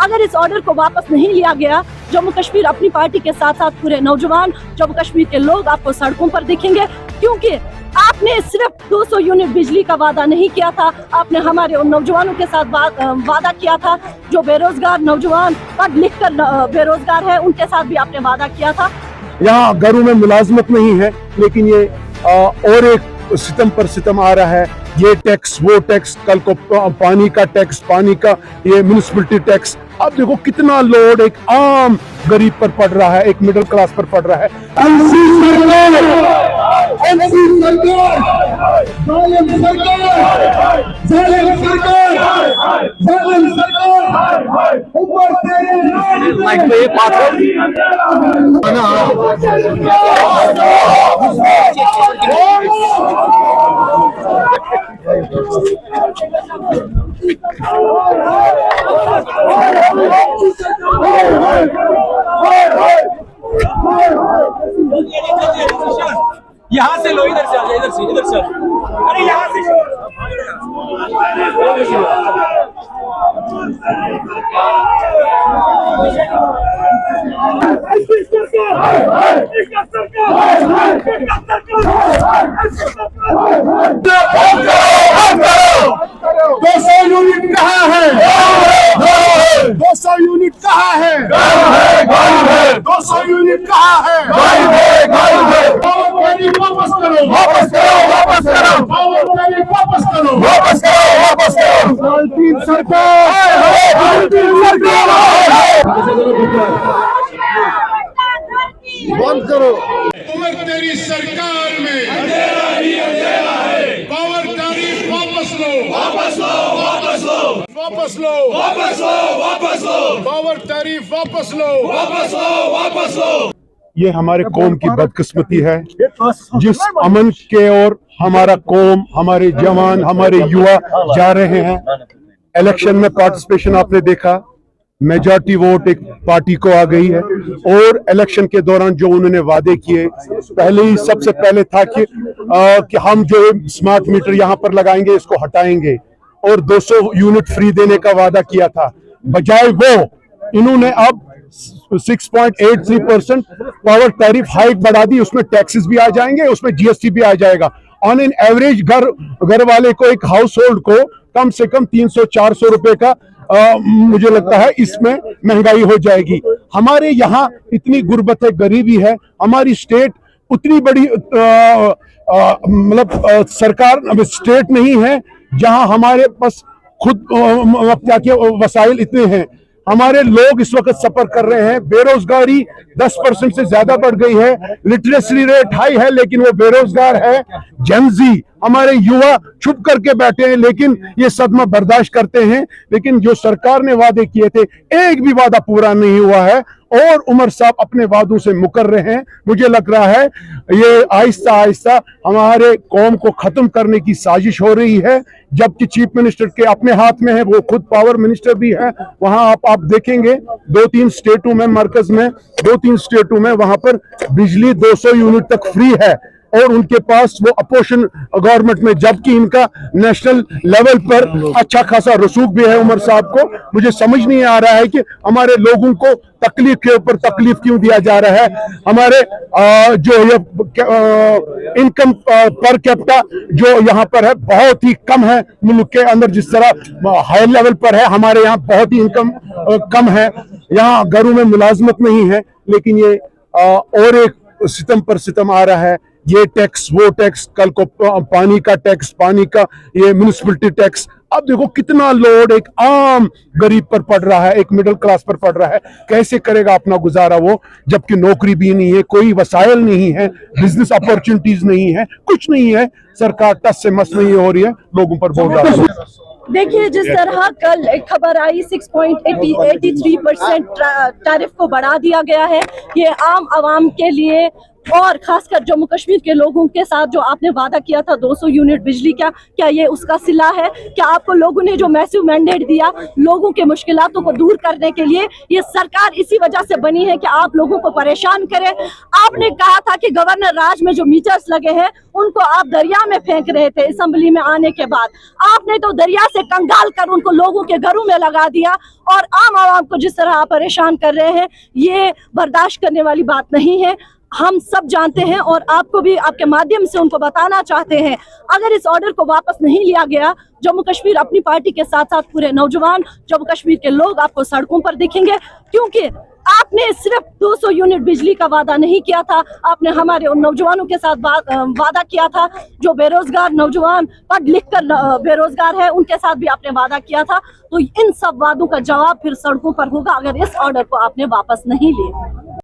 अगर इस ऑर्डर को वापस नहीं लिया गया, जम्मू कश्मीर अपनी पार्टी के साथ साथ पूरे नौजवान जम्मू कश्मीर के लोग आपको सड़कों पर दिखेंगे, क्योंकि आपने सिर्फ 200 यूनिट बिजली का वादा नहीं किया था, आपने हमारे उन नौजवानों के साथ वादा किया था जो बेरोजगार नौजवान पढ़ लिख कर बेरोजगार है, उनके साथ भी आपने वादा किया था। यहाँ घरों में मुलाजमत नहीं है, लेकिन ये और एक सितम पर सितम आ रहा है। ये टैक्स वो टैक्स, कल को पानी का टैक्स, पानी का ये म्युनिसिपलिटी टैक्स। अब देखो कितना लोड एक आम गरीब पर पड़ रहा है, एक मिडिल क्लास पर पड़ रहा है। यहाँ से लो, इधर से आ जाओ, इधर से, इधर से। अरे यहाँ से यूनिट कहाँ है? 200 यूनिट कहाँ है? 200 यूनिट कहाँ है? वापस करो, वापस करो, वापस करो, वापस करो, वापस करो, वापस करो। बंद करो। उमर तेरी सरकार में अंधेरा ही अंधेरा है। पावर टैरिफ वापस लो, वापस लो, वापस लो, वापस लो, वापस लो, वापस लो। पावर टैरिफ वापस लो, वापस लो, वापस लो। ये हमारे कौम की बदकिस्मती है, जिस अमन के ओर हमारा कौम, हमारे जवान, हमारे युवा जा रहे हैं। इलेक्शन में पार्टिसिपेशन आपने देखा, मेजॉरिटी वोट एक पार्टी को आ गई है। और इलेक्शन के दौरान जो उन्होंने वादे किए, पहले ही सबसे पहले था कि हम जो स्मार्ट मीटर यहाँ पर लगाएंगे इसको हटाएंगे, और 200 यूनिट फ्री देने का वादा किया था। बजाय वो इन्होंने अब 6.83% पावर टैरिफ हाइक बढ़ा दी, उसमें टैक्सेस भी आ जाएंगे, उसमें जीएसटी भी आ जाएगा। ऑन एन एवरेज घर वाले को, एक हाउस होल्ड को कम से कम 300-400 रुपए का मुझे लगता है इसमें महंगाई हो जाएगी। हमारे यहाँ इतनी गुर्बत है, गरीबी है, हमारी स्टेट उतनी बड़ी मतलब सरकार स्टेट नहीं है जहां हमारे पास खुद क्या के वसाइल इतने हैं। हमारे लोग इस वक्त सफर कर रहे हैं, बेरोजगारी 10% से ज्यादा बढ़ गई है, लिटरेसी रेट हाई है लेकिन वो बेरोजगार है। जेनजी हमारे युवा छुप करके बैठे हैं, लेकिन ये सदमा बर्दाश्त करते हैं। लेकिन जो सरकार ने वादे किए थे, एक भी वादा पूरा नहीं हुआ है, और उमर साहब अपने वादों से मुकर रहे हैं। मुझे लग रहा है ये आहिस्ता आहिस्ता हमारे कौम को खत्म करने की साजिश हो रही है, जबकि चीफ मिनिस्टर के अपने हाथ में है, वो खुद पावर मिनिस्टर भी है। वहां आप देखेंगे 2-3 स्टेटों में, मरकज में 2-3 स्टेटों में वहां पर बिजली 200 यूनिट तक फ्री है, और उनके पास वो अपोजिशन गवर्नमेंट में, जबकि इनका नेशनल लेवल पर अच्छा खासा रसूख भी है उमर साहब को। मुझे समझ नहीं आ रहा है कि हमारे लोगों को तकलीफ के ऊपर तकलीफ क्यों दिया जा रहा है। हमारे जो ये इनकम पर कैपिटा जो यहाँ पर है बहुत ही कम है। मुल्क के अंदर जिस तरह हाई लेवल पर है, हमारे यहाँ बहुत ही इनकम कम है। यहाँ घरों में मुलाजमत नहीं है, लेकिन ये और एक सितम पर सितम आ रहा है। ये टैक्स वो टैक्स, कल को पानी का टैक्स, पानी का ये म्युनिसिपलिटी टैक्स। अब देखो कितना लोड एक आम गरीब पर पड़ रहा है, एक मिडिल क्लास पर पड़ रहा है। कैसे करेगा अपना गुजारा वो, जबकि नौकरी भी नहीं है, कोई वसाइल नहीं है, बिजनेस अपॉर्चुनिटीज नहीं है, कुछ नहीं है। सरकार टस से मस नहीं हो रही है, लोगों पर बहुत ज्यादा। देखिए, जिस तरह कल एक खबर आई 6.83% टैरिफ को बढ़ा दिया गया है, ये आम आवाम के लिए और खासकर जम्मू कश्मीर के लोगों के साथ जो आपने वादा किया था 200 यूनिट बिजली का, क्या ये उसका सिला है? क्या आपको लोगों ने जो मैसिव मैंडेट दिया लोगों के मुश्किलातों को दूर करने के लिए, ये सरकार इसी वजह से बनी है कि आप लोगों को परेशान करें? आपने कहा था कि गवर्नर राज में जो मीटर्स लगे हैं उनको आप दरिया में फेंक रहे थे असेंबली में आने के बाद। आपने तो दरिया से कंगाल कर उनको लोगों के घरों में लगा दिया और आम आवाम को जिस तरह आप परेशान कर रहे हैं, ये बर्दाश्त करने वाली बात नहीं है। हम सब जानते हैं और आपको भी आपके माध्यम से उनको बताना चाहते हैं, अगर इस ऑर्डर को वापस नहीं लिया गया, जम्मू कश्मीर अपनी पार्टी के साथ साथ पूरे नौजवान जम्मू कश्मीर के लोग आपको सड़कों पर दिखेंगे, क्योंकि आपने सिर्फ 200 यूनिट बिजली का वादा नहीं किया था, आपने हमारे उन नौजवानों के साथ वादा किया था जो बेरोजगार नौजवान पढ़ लिख कर बेरोजगार है, उनके साथ भी आपने वादा किया था। तो इन सब वादों का जवाब फिर सड़कों पर होगा अगर इस ऑर्डर को आपने वापस नहीं लिया।